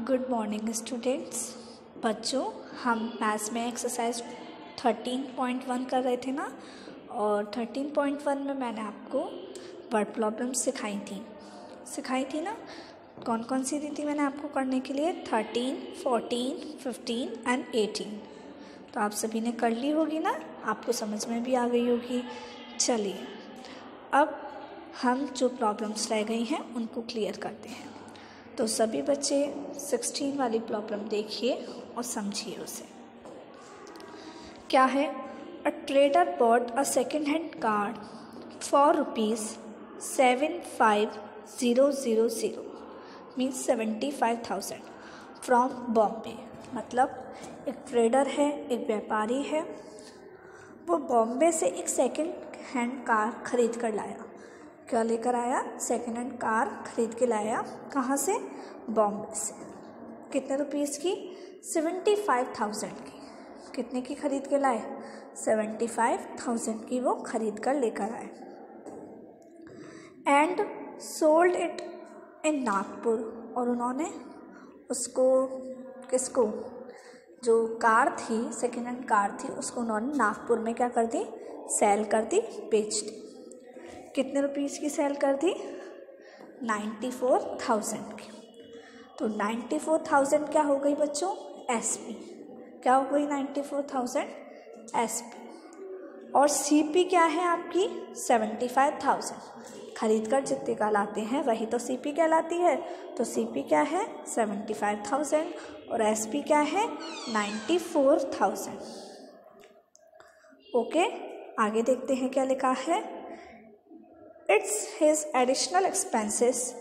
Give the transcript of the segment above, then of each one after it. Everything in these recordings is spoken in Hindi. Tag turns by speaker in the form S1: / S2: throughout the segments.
S1: Good morning students. बच्चों, हम मैथ्स में एक्सरसाइज 13.1 कर रहे थे ना, और 13.1 में मैंने आपको वर्ड प्रॉब्लम्स सिखाई थी ना। कौन कौन सी दी थी मैंने आपको करने के लिए? 13, 14, 15 एंड 18। तो आप सभी ने कर ली होगी ना, आपको समझ में भी आ गई होगी। चलिए, अब हम जो प्रॉब्लम्स रह गई हैं उनको क्लियर करते हैं। तो सभी बच्चे 16 वाली प्रॉब्लम देखिए और समझिए उसे। क्या है? A trader bought a second hand car for ₹75,000 means 75,000 from Bombay. मतलब एक ट्रेडर है, एक व्यापारी है, वो बॉम्बे से एक सेकेंड हैंड कार खरीद कर लाया। क्या लेकर आया? सेकेंड हैंड कार खरीद के लाया। कहाँ से? बॉम्बे से। कितने रुपीस की? 75,000 की। कितने की खरीद के लाए? 75,000 की वो खरीद कर लेकर आए। And sold it in Nagpur. और उन्होंने उसको, किसको? जो कार थी, सेकेंड हैंड कार थी, उसको उन्होंने नागपुर में क्या कर दी? सेल कर दी, बेच दी। कितने रुपीस की सेल कर दी? 94,000 की। तो 94,000 क्या हो गई बच्चों? एसपी। क्या हो गई? 94,000 एसपी। और सीपी क्या है आपकी? 75,000। खरीद कर जितने का लाते हैं वही तो सीपी कहलाती है। तो सीपी क्या है? 75,000 और एसपी क्या है? 94,000। ओके, आगे देखते हैं क्या लिखा है। It's his additional expenses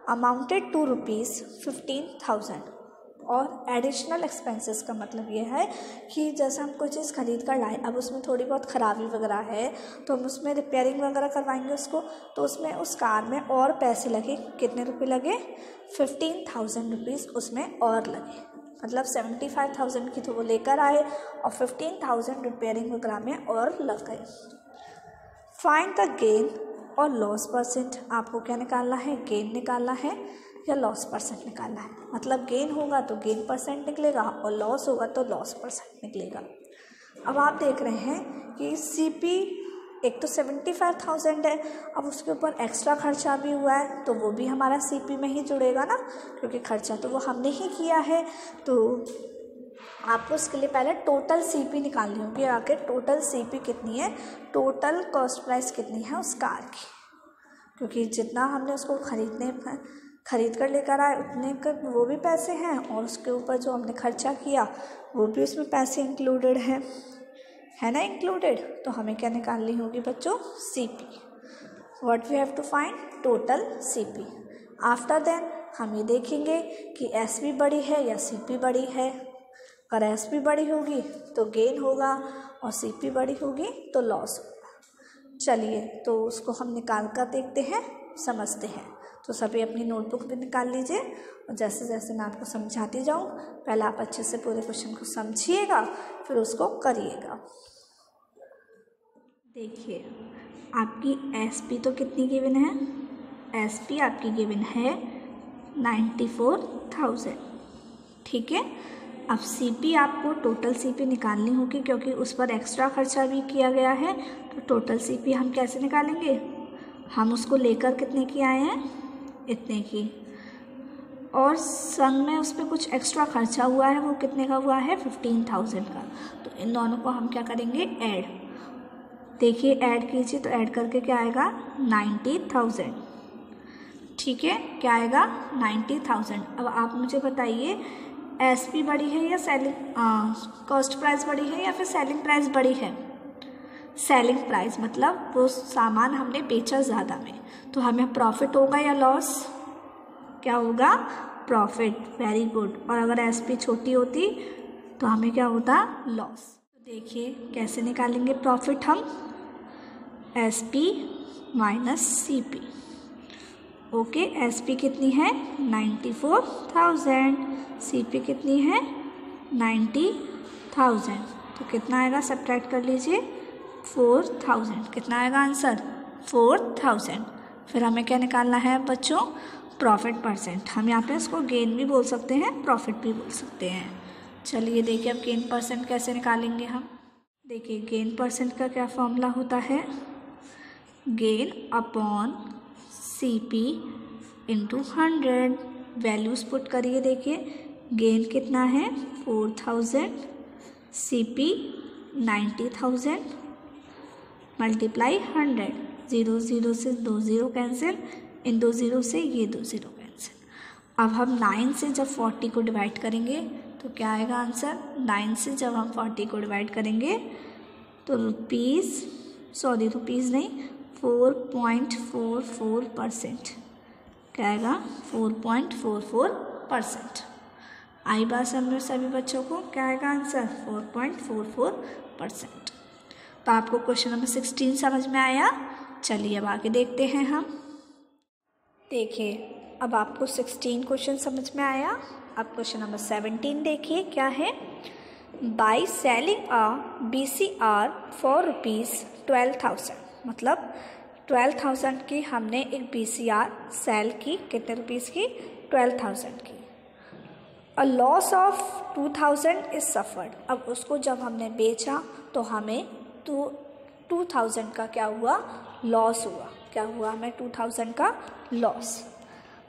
S1: amounted to ₹15,000। और एडिशनल एक्सपेंसेस का मतलब ये है कि जैसे हम कोई चीज़ खरीद कर लाए, अब उसमें थोड़ी बहुत ख़राबी वगैरह है तो हम उसमें रिपेयरिंग वगैरह करवाएंगे उसको, तो उसमें उस कार में और पैसे लगे। कितने रुपए लगे? 15,000 रुपीज़ उसमें और लगे। मतलब 75,000 की तो वो लेकर आए और 15,000 रिपेयरिंग वगैरह में और लग गए। फाइंड द गेन और लॉस परसेंट। आपको क्या निकालना है? गेन निकालना है या लॉस परसेंट निकालना है। मतलब गेन होगा तो गेन परसेंट निकलेगा और लॉस होगा तो लॉस परसेंट निकलेगा। अब आप देख रहे हैं कि सीपी एक तो 75,000 है, अब उसके ऊपर एक्स्ट्रा खर्चा भी हुआ है तो वो भी हमारा सीपी में ही जुड़ेगा ना, क्योंकि खर्चा तो वो हमने ही किया है। तो आपको उसके लिए पहले टोटल सीपी निकालनी होगी। आखिर टोटल सीपी कितनी है, टोटल कॉस्ट प्राइस कितनी है उस कार की, क्योंकि जितना हमने उसको खरीद कर लेकर आए उतने का वो भी पैसे हैं और उसके ऊपर जो हमने खर्चा किया वो भी उसमें पैसे इंक्लूडेड है ना, इंक्लूडेड। तो हमें क्या निकालनी होगी बच्चों? CP. What we have to find? Total CP. After then हम ये देखेंगे कि एसपी बड़ी है या सीपी बड़ी है। अगर एसपी बड़ी होगी तो गेन होगा और सीपी बड़ी होगी तो लॉस होगा। चलिए, तो उसको हम निकाल कर देखते हैं, समझते हैं। तो सभी अपनी नोटबुक भी निकाल लीजिए और जैसे जैसे मैं आपको समझाती जाऊँ, पहले आप अच्छे से पूरे क्वेश्चन को समझिएगा, फिर उसको करिएगा। देखिए, आपकी एसपी तो कितनी गिवन है? एसपी आपकी गिवन है 94,000। ठीक है। अब सीपी आपको टोटल सीपी निकालनी होगी, क्योंकि उस पर एक्स्ट्रा खर्चा भी किया गया है। तो टोटल सीपी हम कैसे निकालेंगे? हम उसको लेकर कितने की आए हैं? इतने की, और संग में उस पर कुछ एक्स्ट्रा खर्चा हुआ है, वो कितने का हुआ है? 15,000 का। तो इन दोनों को हम क्या करेंगे? ऐड। देखिए, ऐड कीजिए तो ऐड करके क्या आएगा? 90,000। ठीक है, क्या आएगा? 90,000। अब आप मुझे बताइए, एसपी बड़ी है या सेलिंग कॉस्ट प्राइस बड़ी है या फिर सेलिंग प्राइस बड़ी है? सेलिंग प्राइस, मतलब वो सामान हमने बेचा ज़्यादा में, तो हमें प्रॉफिट होगा या लॉस? क्या होगा? प्रॉफिट। Very good. और अगर एसपी छोटी होती तो हमें क्या होता? लॉस। तो देखिए कैसे निकालेंगे प्रॉफिट हम? SP minus CP. Okay, SP कितनी है? 94,000। सीपी कितनी है? 90,000। तो कितना आएगा? सब्ट्रैक्ट कर लीजिए, 4,000। कितना आएगा आंसर? 4,000। फिर हमें क्या निकालना है बच्चों? Profit percent. हम यहाँ पे इसको गेन भी बोल सकते हैं, प्रॉफिट भी बोल सकते हैं। चलिए देखिए अब गेन परसेंट कैसे निकालेंगे हम। देखिए गेन परसेंट का क्या फॉर्मूला होता है, gain upon CP into 100। Values put करिए। देखिए गेन कितना है 4000, CP 90,000 मल्टीप्लाई 100। 0 0 से 2 0 कैंसिल, इन 2 0 से ये 2 0 कैंसिल। अब हम 9 से जब 40 को डिवाइड करेंगे तो क्या आएगा आंसर। 9 से जब हम 40 को डिवाइड करेंगे तो रुपीज़ नहीं 4.44%। क्या आएगा 4.44%। आई बात समझ में सभी बच्चों को, क्या आएगा आंसर 4.44%। तो आपको क्वेश्चन नंबर 16 समझ में आया। चलिए अब आगे देखते हैं हम। देखिए अब आपको 16 क्वेश्चन समझ में आया। अब क्वेश्चन नंबर 17 देखिए क्या है। By selling a BCR for ₹12,000, मतलब 12,000 की हमने एक BCR सेल की, कितने रुपीज़ की 12,000 की। A loss of 2,000 is suffered. अब उसको जब हमने बेचा तो हमें 2,000 का क्या हुआ, लॉस हुआ। क्या हुआ, हमें 2,000 का loss.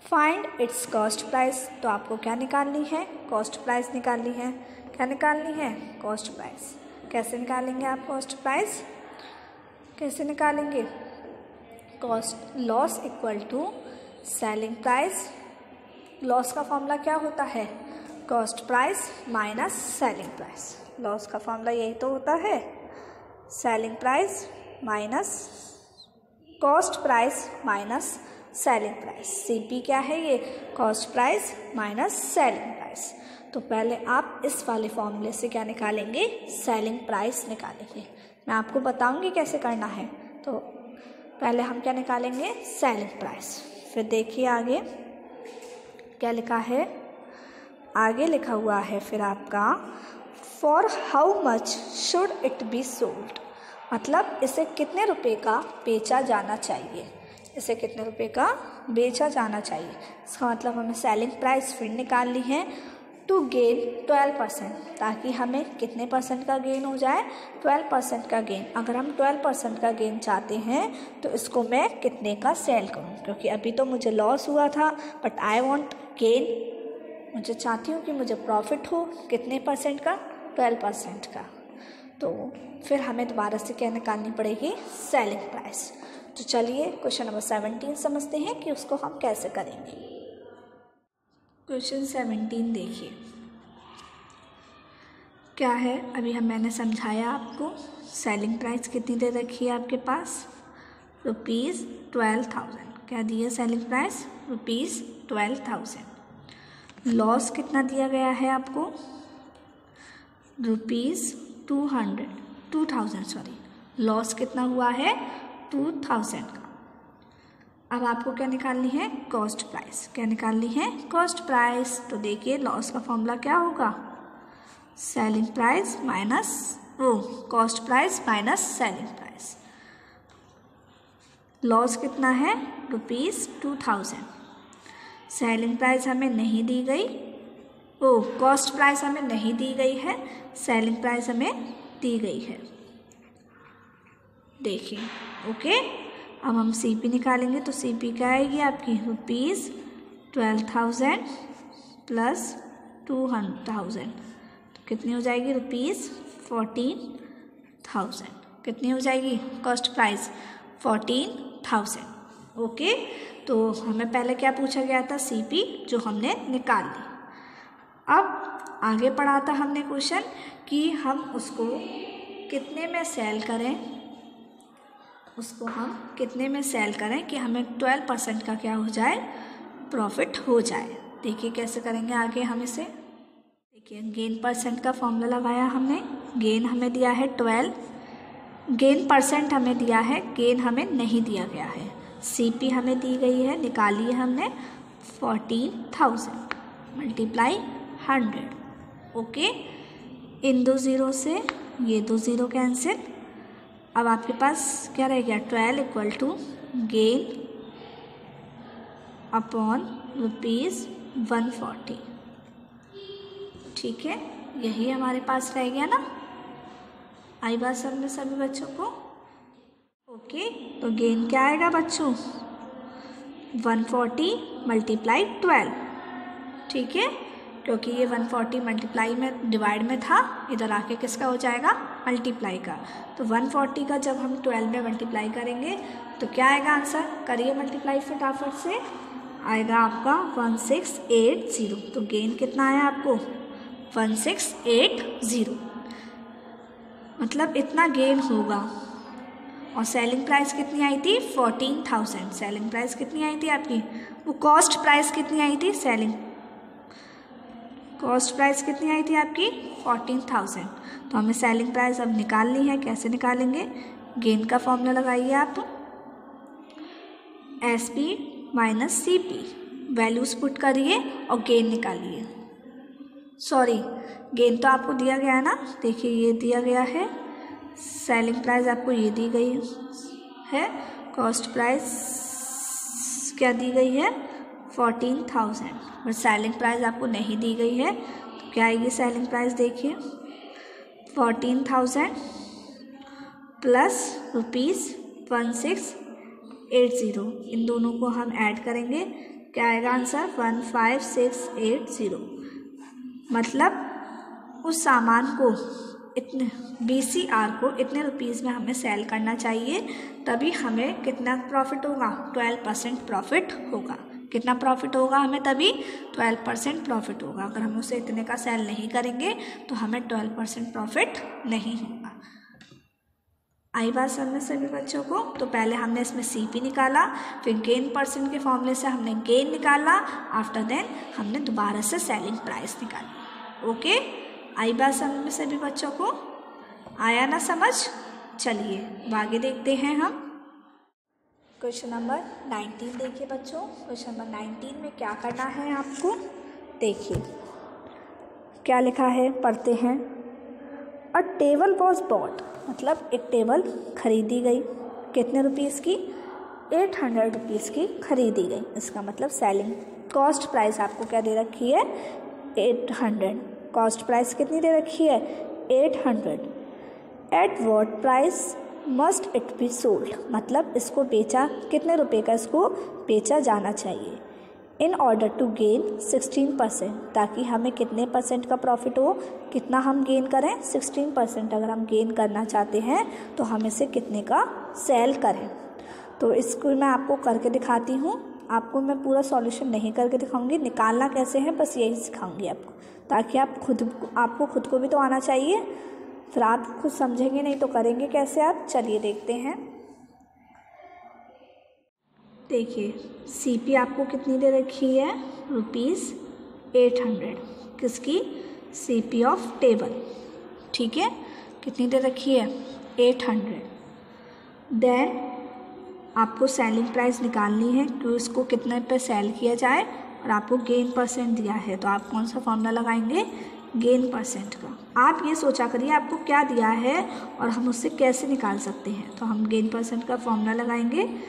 S1: Find its cost price. तो आपको क्या निकालनी है, कॉस्ट प्राइस निकालनी है। क्या निकालनी है, कॉस्ट प्राइस। कैसे निकालेंगे आप कॉस्ट प्राइस, कैसे निकालेंगे। Cost loss equal to selling price. Loss का फॉर्मूला क्या होता है, cost price minus selling price. Loss का फॉर्मूला यही तो होता है, selling price minus cost price minus selling price. CP क्या है ये, cost price minus selling price. तो पहले आप इस वाले फॉर्मूले से क्या निकालेंगे, सेलिंग प्राइस निकालेंगे। मैं आपको बताऊंगी कैसे करना है। तो पहले हम क्या निकालेंगे, सेलिंग प्राइस। फिर देखिए आगे क्या लिखा है, आगे लिखा हुआ है फिर आपका for how much should it be sold, मतलब इसे कितने रुपए का बेचा जाना चाहिए, इसे कितने रुपए का बेचा जाना चाहिए। इसका मतलब हमें सेलिंग प्राइस फिर निकालनी है टू गेन 12%, ताकि हमें कितने परसेंट का गेन हो जाए, 12% का गेन। अगर हम 12% का गेन चाहते हैं तो इसको मैं कितने का सेल करूं, क्योंकि अभी तो मुझे लॉस हुआ था बट आई वांट गेन। मुझे चाहती हूँ कि मुझे प्रॉफिट हो, कितने परसेंट का, 12% का। तो फिर हमें दोबारा से क्या निकालनी पड़ेगी, सेलिंग प्राइस। तो चलिए क्वेश्चन नंबर 17 समझते हैं कि उसको हम कैसे करेंगे। क्वेश्चन 17 देखिए क्या है। अभी मैंने समझाया आपको, सेलिंग प्राइस कितनी दे रखी है आपके पास, ₹12,000। क्या दिया सेलिंग प्राइस, ₹12,000। लॉस कितना दिया गया है आपको, ₹2,000 लॉस कितना हुआ है, 2,000 का। अब आपको क्या निकालनी है, कॉस्ट प्राइस। क्या निकालनी है, कॉस्ट प्राइस। तो देखिए लॉस का फॉर्मूला क्या होगा, selling price minus cost price minus selling price. Loss कितना है, ₹2,000। सेलिंग प्राइस हमें नहीं दी गई, कॉस्ट प्राइस हमें नहीं दी गई है, सेलिंग प्राइस हमें दी गई है। देखिए ओके। अब हम CP निकालेंगे तो CP क्या आएगी आपकी, ₹12,000 प्लस 200,000 तो कितनी हो जाएगी, ₹14,000। कितनी हो जाएगी कॉस्ट प्राइस, 14,000। ओके। तो हमें पहले क्या पूछा गया था, CP, जो हमने निकाल ली। अब आगे पढ़ा था हमने क्वेश्चन कि हम उसको कितने में सेल करें, उसको हम कितने में सेल करें कि हमें 12% का क्या हो जाए, प्रॉफिट हो जाए। देखिए कैसे करेंगे आगे हम इसे। देखिए गेन परसेंट का फॉर्मूला लगाया हमने। गेन हमें दिया है 12, गेन परसेंट हमें दिया है, गेन हमें नहीं दिया गया है। CP हमें दी गई है, निकाली है हमने 14,000 मल्टीप्लाई 100। ओके, इन 2 0 से ये 2 0 कैंसिल। अब आपके पास क्या रह गया, 12 इक्वल टू गेन अपॉन ₹140। ठीक है, यही हमारे पास रह गया ना। आई बात समझ में सभी बच्चों को? ओके, तो गेन क्या आएगा बच्चों? 140 मल्टीप्लाई 12। ठीक है, क्योंकि ये 140 मल्टीप्लाई में डिवाइड में था, इधर आके किसका हो जाएगा? मल्टीप्लाई का। तो 140 का जब हम 12 में मल्टीप्लाई करेंगे तो क्या आएगा आंसर? करिए मल्टीप्लाई फटाफट से। आएगा आपका 1680। तो गेन कितना आया आपको? 1680, मतलब इतना गेन होगा। और सेलिंग प्राइस कितनी आई थी? 14,000। सेलिंग प्राइस कितनी आई थी आपकी? वो कॉस्ट प्राइस कितनी आई थी? कॉस्ट प्राइस कितनी आई थी आपकी? 14,000। तो हमें सेलिंग प्राइस अब निकालनी है। कैसे निकालेंगे? गेन का फॉर्मूला लगाइए आप, SP minus CP। Values put करिए और गेन निकालिए। सॉरी, गेन तो आपको दिया गया है ना, देखिए ये दिया गया है। सेलिंग प्राइस आपको ये दी गई है, कॉस्ट प्राइस क्या दी गई है? 14,000। और सेलिंग प्राइस आपको नहीं दी गई है, तो क्या आएगी सेलिंग प्राइस? देखिए 14,000 प्लस ₹1680, इन दोनों को हम ऐड करेंगे, क्या आएगा आंसर? 15,680। मतलब उस सामान को इतने BCR को इतने रुपीज़ में हमें सेल करना चाहिए, तभी हमें कितना प्रॉफिट होगा? 12% प्रॉफिट होगा। कितना प्रॉफिट होगा हमें? तभी 12% प्रॉफिट होगा। अगर हम उसे इतने का सेल नहीं करेंगे तो हमें 12% प्रॉफिट नहीं होगा। आई बात समझ में सभी बच्चों को? तो पहले हमने इसमें CP निकाला, फिर गेन परसेंट के फॉर्मूले से हमने गेन निकाला, आफ्टर देन हमने दोबारा से सेलिंग प्राइस निकाली। ओके, आई बात समझ में सभी बच्चों को? आया ना समझ? चलिए अब आगे देखते हैं हम। क्वेश्चन नंबर 19 देखिए बच्चों। क्वेश्चन नंबर 19 में क्या करना है आपको? देखिए क्या लिखा है, पढ़ते हैं। अ टेबल वॉज बॉट, मतलब एक टेबल खरीदी गई। कितने रुपीज़ की? 800 रुपीज़ की खरीदी गई। इसका मतलब सेलिंग कॉस्ट प्राइस आपको क्या दे रखी है? 800। कॉस्ट प्राइस कितनी दे रखी है? 800। At what price must it be sold, मतलब इसको बेचा कितने रुपए का इसको बेचा जाना चाहिए। इन ऑर्डर टू गेन 16%, ताकि हमें कितने परसेंट का प्रॉफिट हो? कितना हम गेन करें? 16%। अगर हम गेन करना चाहते हैं तो हम इसे कितने का सेल करें। तो इसको मैं आपको करके दिखाती हूँ। आपको मैं पूरा सॉल्यूशन नहीं करके दिखाऊंगी, निकालना कैसे है बस यही सिखाऊंगी आपको, ताकि आपको खुद को भी तो आना चाहिए। फिर आप खुद समझेंगे नहीं तो करेंगे कैसे आप? चलिए देखते हैं। देखिए CP आपको कितनी दे रखी है? ₹800। किसकी? CP of table. ठीक है, कितनी दे रखी है? 800। देन आपको सेलिंग प्राइस निकालनी है कि इसको कितने पे सेल किया जाए, और आपको गेन परसेंट दिया है, तो आप कौन सा फॉर्मूला लगाएंगे? गेन परसेंट का। आप ये सोचा करिए आपको क्या दिया है और हम उससे कैसे निकाल सकते हैं। तो हम गेन परसेंट का फॉर्मूला लगाएंगे।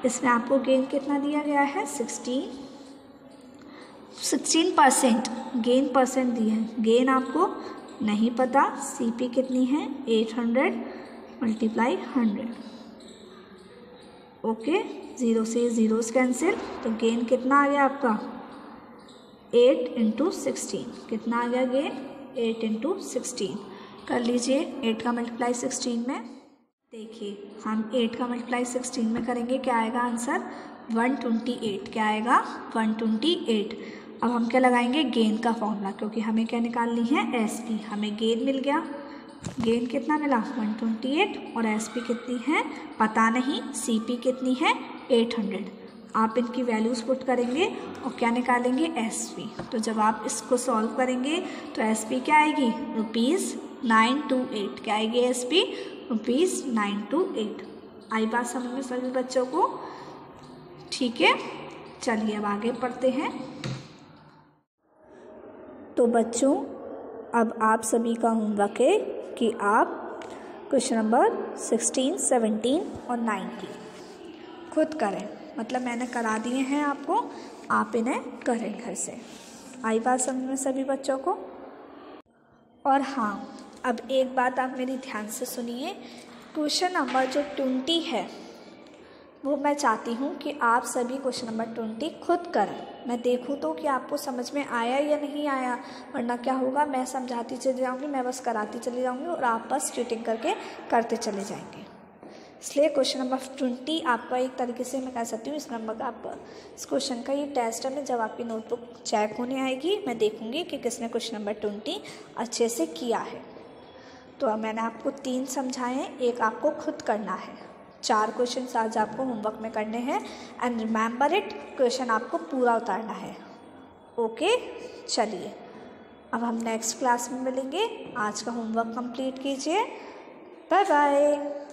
S1: इसमें आपको गेन कितना दिया गया है? 16% गेन परसेंट दिया है। गेन आपको नहीं पता, CP कितनी है? 800 मल्टीप्लाई 100। ओके, 0 से 0 कैंसिल, तो गेन कितना आ गया आपका? 8 × 16। कितना आ गया गेन? 8 × 16। कर लीजिए 8 का मल्टीप्लाई 16 में। देखिए हम 8 का मल्टीप्लाई 16 में करेंगे, क्या आएगा आंसर? 128। क्या आएगा? 128। अब हम क्या लगाएंगे? गेन का फॉर्मूला, क्योंकि हमें क्या निकालनी है? SP। हमें गेन मिल गया। गेन कितना मिला? 128। और SP कितनी है पता नहीं, CP कितनी है? 800। आप इनकी वैल्यूज़ पुट करेंगे और क्या निकालेंगे? SP। तो जब आप इसको सॉल्व करेंगे तो SP क्या आएगी? ₹928। क्या आएगी SP? ₹928। आई बात समझ में सभी बच्चों को? ठीक है, चलिए अब आगे पढ़ते हैं। तो बच्चों अब आप सभी का होमवर्क है कि आप क्वेश्चन नंबर 16, 17 और 19 खुद करें। मतलब मैंने करा दिए हैं आपको, आप इन्हें करें घर से। आई बात समझ में सभी बच्चों को? और हाँ, अब एक बात आप मेरी ध्यान से सुनिए। क्वेश्चन नंबर जो 20 है वो मैं चाहती हूँ कि आप सभी क्वेश्चन नंबर 20 खुद करें। मैं देखूँ तो कि आपको समझ में आया या नहीं आया, वरना क्या होगा, मैं समझाती चली जाऊँगी, मैं बस कराती चली जाऊँगी और आप बस चीटिंग करके करते चले जाएंगे। इसलिए क्वेश्चन नंबर 20 आपका एक तरीके से मैं कह सकती हूँ इस नंबर का आप इस क्वेश्चन का ये टेस्ट है। जब आपकी नोटबुक चेक होने आएगी मैं देखूँगी कि किसने क्वेश्चन नंबर 20 अच्छे से किया है। तो अब मैंने आपको 3 समझाए हैं, एक आपको खुद करना है। 4 क्वेश्चन आज आपको होमवर्क में करने हैं एंड रिमेंबर इट, क्वेश्चन आपको पूरा उतारना है। ओके, चलिए अब हम नेक्स्ट क्लास में मिलेंगे। आज का होमवर्क कंप्लीट कीजिए। Bye bye.